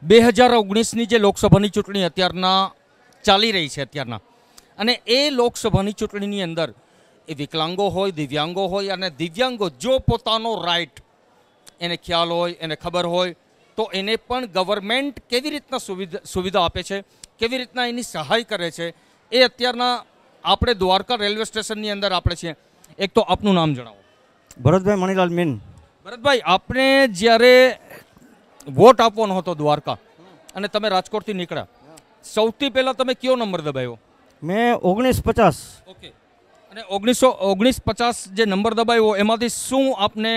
2019ની જે લોકસભાની ચૂંટણી અત્યારના ચાલી રહી છે અત્યારના, અને એ લોકસભાની ચૂંટણીની અંદર એ વિકલાંગો હોય, દિવ્યાંગો હોય, અને દિવ્યાંગો જો પોતાનો રાઇટ એને ખ્યાલ હોય, એને ખબર હોય, તો એને પણ ગવર્મેન્ટ કેવી રીતના સુવિધા આપે છે, કેવી રીતના એની સહાય કરે છે, એ અત્યારના આપણે દ્વારકા રેલવે સ્ટેશનની અંદર આપણે છીએ. એક તો આપનું નામ જણાવો. ભરતભાઈ મણીલાલ મીન. ભરતભાઈ, આપણે જ્યારે વોટ આપવાનો હતો દ્વારકા અને તમે રાજકોટથી નીકળ્યા, સૌથી પહેલાં તમે કયો નંબર દબાવ્યો? મેં 1950. ઓકે. અને 1950 જે નંબર દબાવ્યો એમાંથી શું આપને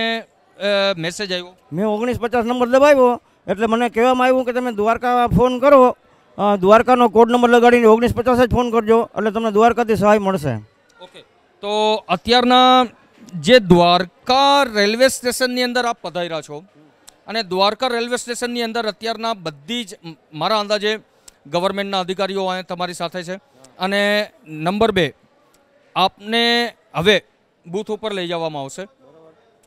મેસેજ આવ્યો? મેં 1950 નંબર દબાવ્યો એટલે મને કહેવામાં આવ્યું કે તમે દ્વારકા ફોન કરો, દ્વારકાનો કોડ નંબર લગાડીને 1950 જ ફોન કરજો એટલે તમને દ્વારકાથી સહાય મળશે. ઓકે. તો અત્યારના જે દ્વારકા રેલવે સ્ટેશનની અંદર આપ પધાર્યા છો, અને દ્વારકા રેલવે સ્ટેશનની અંદર અત્યારના બધી જ મારા અંદાજે ગવર્મેન્ટના અધિકારીઓ અહીંયા તમારી સાથે છે. અને નંબર 2, આપને હવે બૂથ ઉપર લઈ જવામાં આવશે,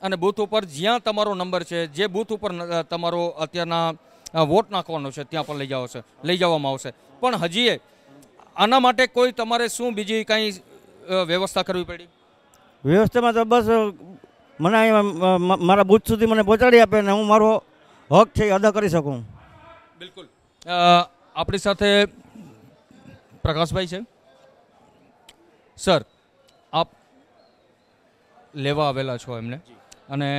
અને બૂથ ઉપર જ્યાં તમારો નંબર છે, જે બૂથ ઉપર તમારો અત્યારના વોટ નાખવાનો છે, ત્યાં પણ લઈ જવામાં આવશે. પણ હજી આના માટે કોઈ તમારે શું બીજી કાંઈ વ્યવસ્થા કરવી પડી? વ્યવસ્થામાં તો બસ મને મારા બૂથ સુધી મને પહોંચાડી આપે ને હું મારો હક છે એ અદા કરી શકું. બિલકુલ. આપણી સાથે પ્રકાશભાઈ છે. સર, આપ લેવા આવેલા છો એમને, અને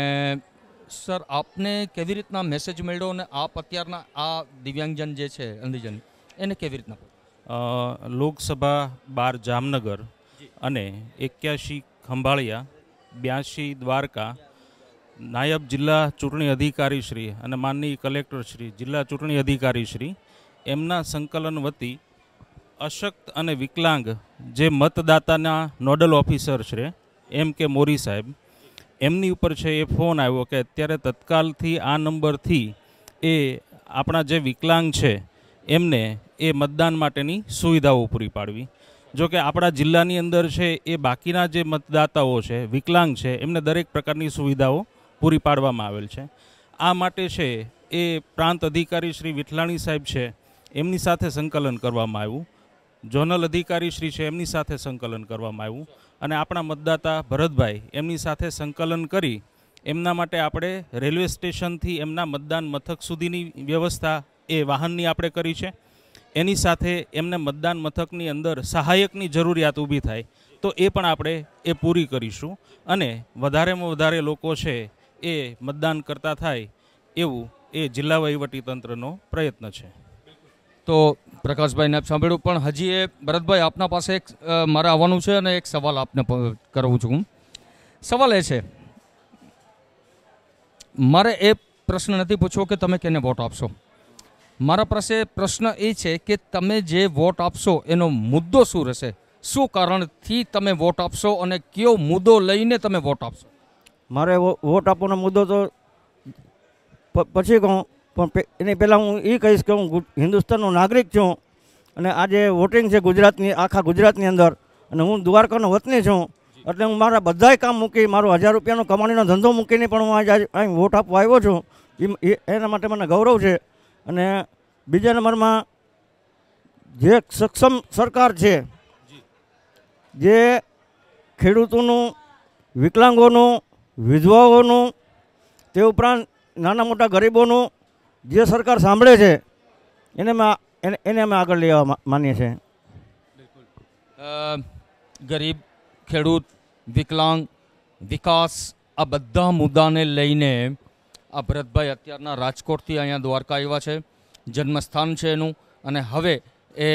સર આપને કેવી રીતના મેસેજ મળ્યો અને આપ અત્યારના આ દિવ્યાંગજન જે છે અંધજન એને કેવી રીતના? લોકસભા 12 જામનગર અને 81 ખંભાળિયા, 82 દ્વારકા, નાયબ જિલ્લા ચૂંટણી અધિકારી શ્રી અને માનનીય કલેક્ટર શ્રી, જિલ્લા ચૂંટણી અધિકારી શ્રી, એમના સંકલન વતી અશક્ત અને વિકલાંગ જે મતદાતાના નોડલ ઓફિસર છે M.K. મોરી સાહેબ, એમની ઉપર છે એ ફોન આવ્યો કે અત્યારે તત્કાલથી આ નંબરથી એ આપણા જે વિકલાંગ છે એમને એ મતદાન માટેની સુવિધાઓ પૂરી પાડવી. જો કે આપણા જિલ્લાની અંદર છે એ બાકીના જે મતદાતાઓ છે, વિકલાંગ છે, એમને દરેક પ્રકારની સુવિધાઓ પૂરી પાડવામાં આવેલ છે. આ માટે છે એ પ્રાંત અધિકારી શ્રી વિઠલાણી સાહેબ છે એમની સાથે સંકલન કરવામાં આવ્યું, ઝોનલ અધિકારી શ્રી છે એમની સાથે સંકલન કરવામાં આવ્યું, અને આપણા મતદાતા ભરતભાઈ એમની સાથે સંકલન કરી એમના માટે આપણે રેલવે સ્ટેશનથી એમના મતદાન મથક સુધીની વ્યવસ્થા એ વાહનની આપણે કરી છે. એની સાથે એમને મતદાન મથકની અંદર સહાયકની જરૂરિયાત ઊભી થાય તો એ પણ આપણે એ પૂરી કરીશું, અને વધારેમાં વધારે લોકો છે એ મતદાન કરતા થાય એવું એ જિલ્લા વહીવટીતંત્રનો પ્રયત્ન છે. તો પ્રકાશભાઈને આપ સાંભળ્યું, પણ હજી એ ભરતભાઈ આપના પાસે એક મારે આવવાનું છે અને એક સવાલ આપને કરું છું. સવાલ એ છે, મારે એ પ્રશ્ન નથી પૂછવો કે તમે કેને વોટ આપશો. મારા પાસે પ્રશ્ન એ છે કે તમે જે વોટ આપશો એનો મુદ્દો શું રહેશે, શું કારણથી તમે વોટ આપશો અને કયો મુદ્દો લઈને તમે વોટ આપશો? મારે વોટ આપવાનો મુદ્દો તો પછી કહું, પણ એની પહેલાં હું એ કહીશ કે હું હિન્દુસ્તાનનો નાગરિક છું, અને આજે વોટિંગ છે ગુજરાતની, આખા ગુજરાતની અંદર, અને હું દ્વારકાનો વતની છું, એટલે હું મારા બધાય કામ મૂકી, મારો 1000 રૂપિયાનો કમાણીનો ધંધો મૂકીને પણ હું આજે અહીં વોટ આપવા આવ્યો છું. એના માટે મને ગૌરવ છે. અને બીજા નંબરમાં જે સક્ષમ સરકાર છે, જે ખેડૂતોનું, વિકલાંગોનું, વિધવાઓનું, તે ઉપરાંત નાના મોટા ગરીબોનું જે સરકાર સાંભળે છે એને અમે આગળ લેવા માનીએ છીએ. ગરીબ, ખેડૂત, વિકલાંગ, વિકાસ, આ બધા મુદ્દાને લઈને આ ભરતભાઈ અત્યારના રાજકોટથી અહીંયા દ્વારકા આવ્યા છે, જન્મસ્થાન છે એનું, અને હવે એ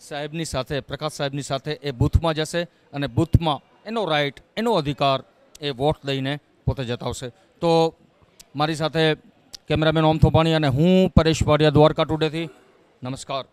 સાહેબની સાથે, પ્રકાશ સાહેબની સાથે એ બૂથમાં જશે, અને બૂથમાં એનો રાઇટ, એનો અધિકાર એ વોટ દઈને પોતે જતાવશે. તો મારી સાથે કેમેરામેન ઓમ થોપાણી અને હું પરેશ વાડિયા, દ્વારકા ટુડેથી. નમસ્કાર.